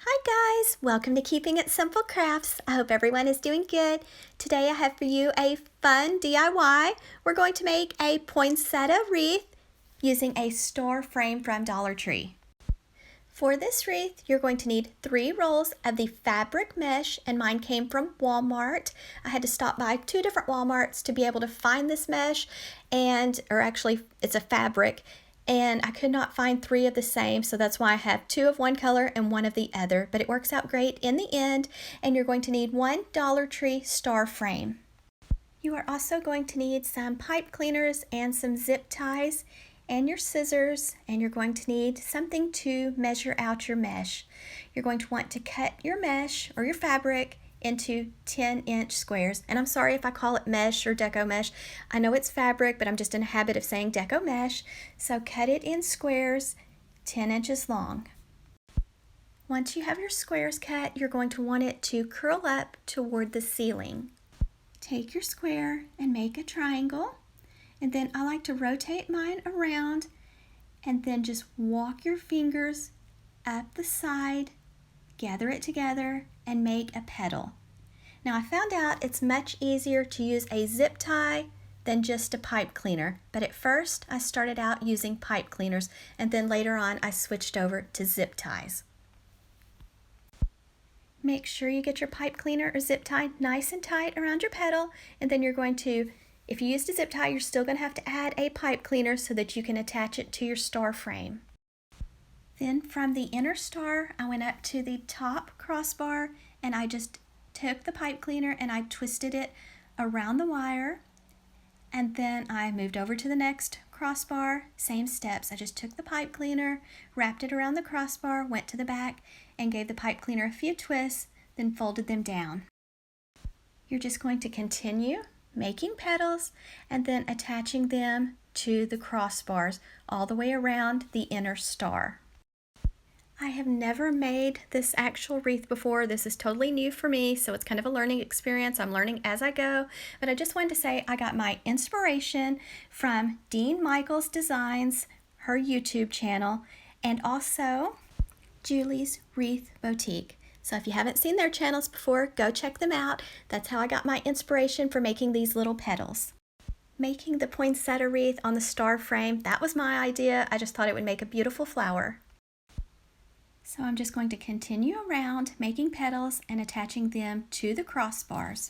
Hi guys, welcome to Keeping It Simple Crafts. I hope everyone is doing good. Today I have for you a fun DIY. We're going to make a poinsettia wreath using a star frame from Dollar Tree. For this wreath, you're going to need 3 rolls of the fabric mesh, and mine came from Walmart. I had to stop by 2 different Walmarts to be able to find this mesh, or actually it's a fabric, and I could not find 3 of the same, so that's why I have 2 of one color and 1 of the other, but it works out great in the end. And you're going to need 1 Dollar Tree star frame. You are also going to need some pipe cleaners and some zip ties and your scissors, and you're going to need something to measure out your mesh. You're going to want to cut your mesh or your fabric into 10-inch squares. And I'm sorry if I call it mesh or deco mesh. I know it's fabric, but I'm just in a habit of saying deco mesh. So cut it in squares 10 inches long. Once you have your squares cut, you're going to want it to curl up toward the ceiling. Take your square and make a triangle, and then I like to rotate mine around and then just walk your fingers up the side, gather it together, and make a petal. Now I found out it's much easier to use a zip tie than just a pipe cleaner, but at first I started out using pipe cleaners, and then later on I switched over to zip ties. Make sure you get your pipe cleaner or zip tie nice and tight around your petal, and then you're going to, if you used a zip tie, you're still going to have to add a pipe cleaner so that you can attach it to your star frame. Then from the inner star, I went up to the top crossbar and I just took the pipe cleaner and I twisted it around the wire. And then I moved over to the next crossbar, same steps. I just took the pipe cleaner, wrapped it around the crossbar, went to the back, and gave the pipe cleaner a few twists, then folded them down. You're just going to continue making petals and then attaching them to the crossbars all the way around the inner star. I have never made this actual wreath before. This is totally new for me, so it's kind of a learning experience. I'm learning as I go, but I just wanted to say I got my inspiration from Dean Michaels Designs, her YouTube channel, and also Julie's Wreath Boutique. So if you haven't seen their channels before, go check them out. That's how I got my inspiration for making these little petals. Making the poinsettia wreath on the star frame, that was my idea. I just thought it would make a beautiful flower. So I'm just going to continue around making petals and attaching them to the crossbars.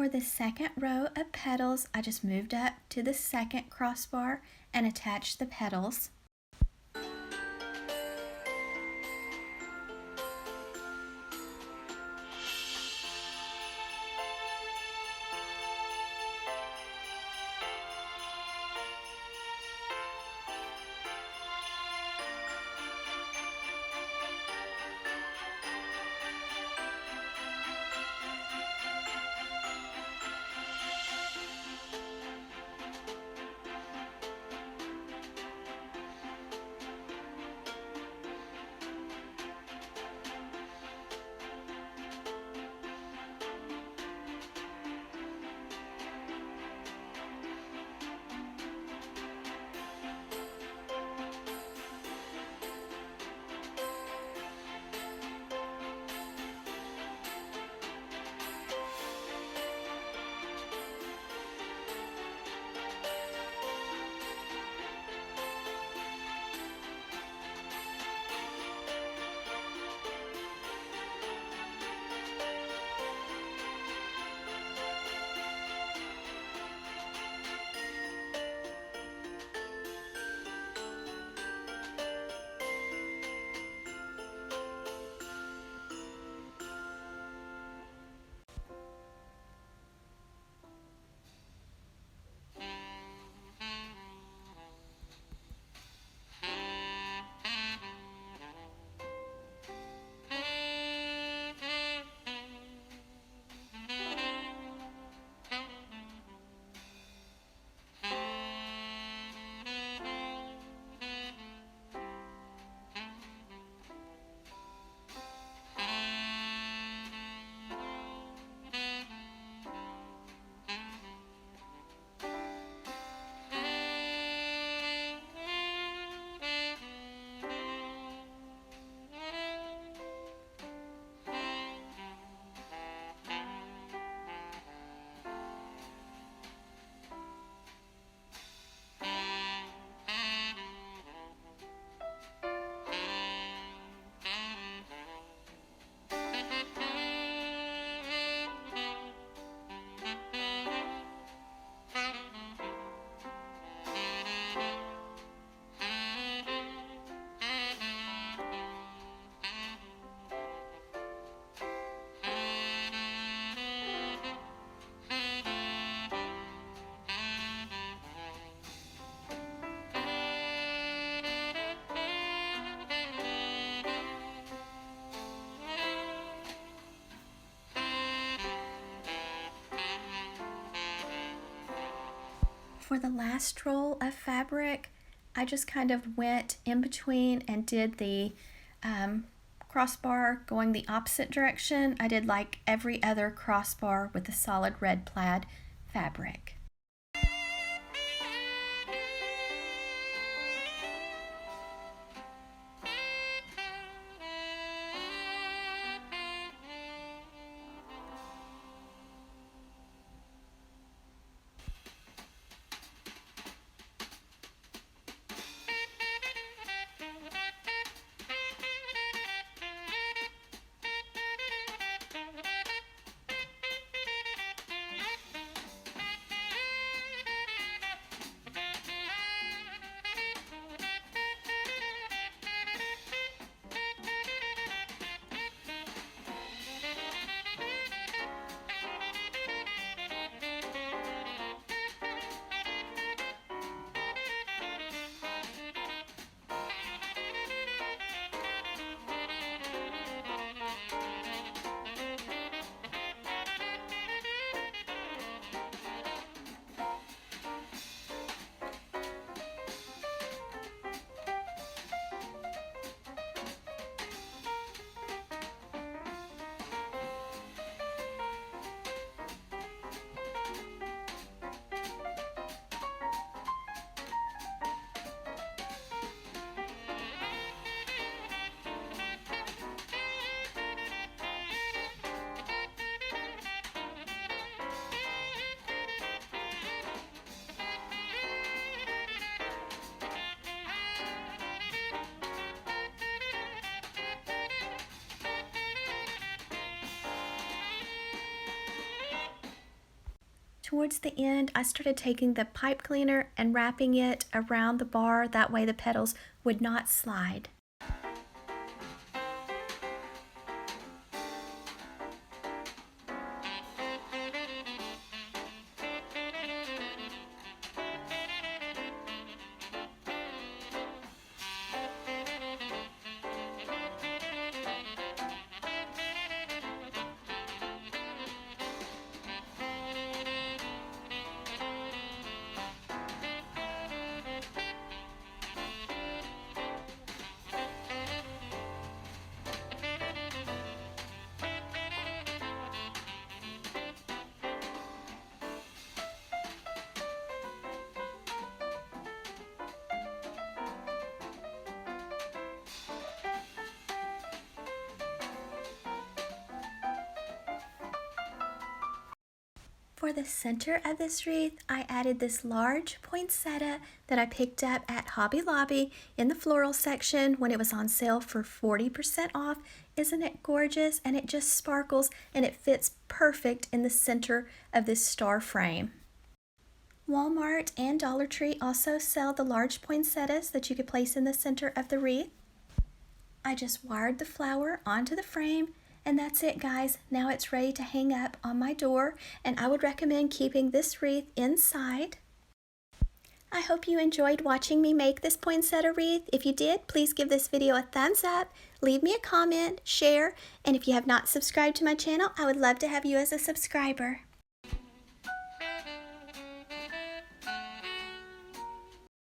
for the second row of petals, I just moved up to the second crossbar and attached the petals. For the last roll of fabric, I just kind of went in between and did the crossbar going the opposite direction. I did like every other crossbar with the solid red plaid fabric. Towards the end, I started taking the pipe cleaner and wrapping it around the bar. That way the petals would not slide. For the center of this wreath, I added this large poinsettia that I picked up at Hobby Lobby in the floral section when it was on sale for 40% off. Isn't it gorgeous? And it just sparkles and it fits perfect in the center of this star frame. Walmart and Dollar Tree also sell the large poinsettias that you could place in the center of the wreath. I just wired the flower onto the frame. And that's it, guys. Now it's ready to hang up on my door, and I would recommend keeping this wreath inside. I hope you enjoyed watching me make this poinsettia wreath. If you did, please give this video a thumbs up, leave me a comment, share, and if you have not subscribed to my channel, I would love to have you as a subscriber.